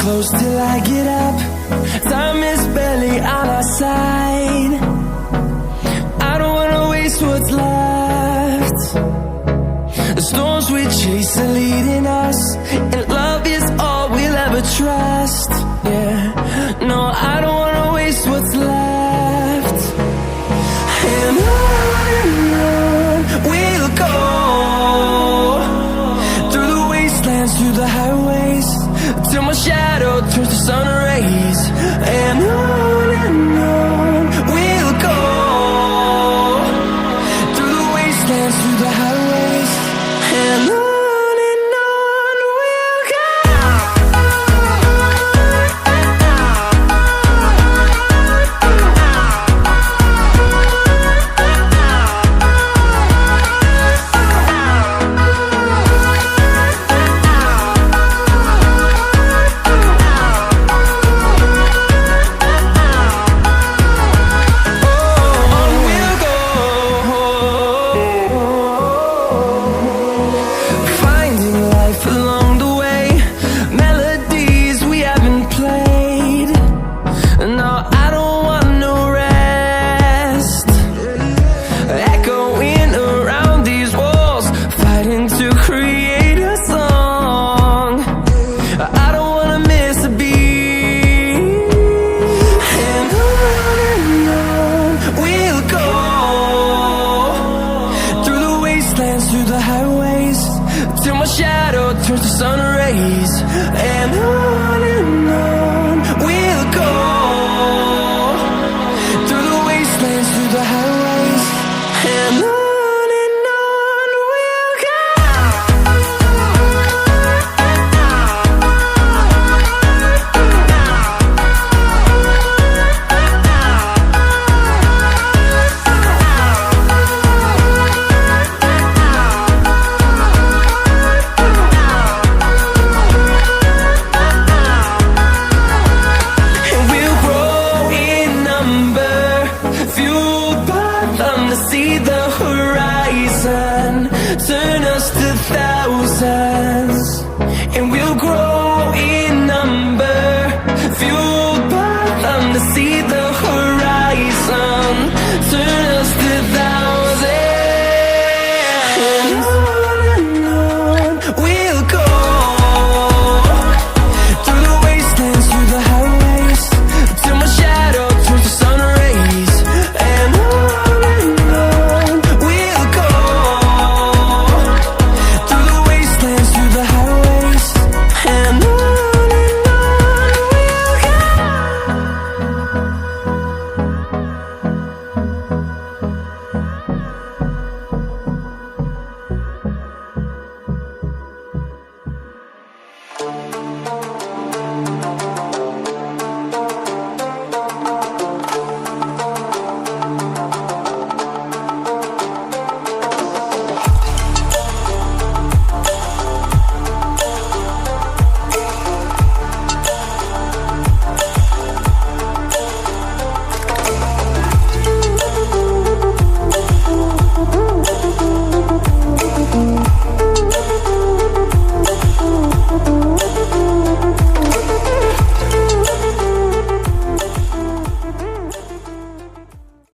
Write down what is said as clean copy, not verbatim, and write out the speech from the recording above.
close till I get up. Time is barely on our side. I don't wanna waste what's left. The storms we chase are leading us, and love is all we'll ever trust. Yeah, no, I don't wanna waste what's left. And on we'll go, through the wastelands, through the highways, till my shadow turns to sun rays. And on we'll go, through the wastelands, through the highways, and on we'll go. Through the highways, till my shadow turns to sun rays. And on we'll go, through the wastelands, through the highways, and on we'll go. See the horizon, turn us to thousands, and we'll grow in number, fueled by them to see the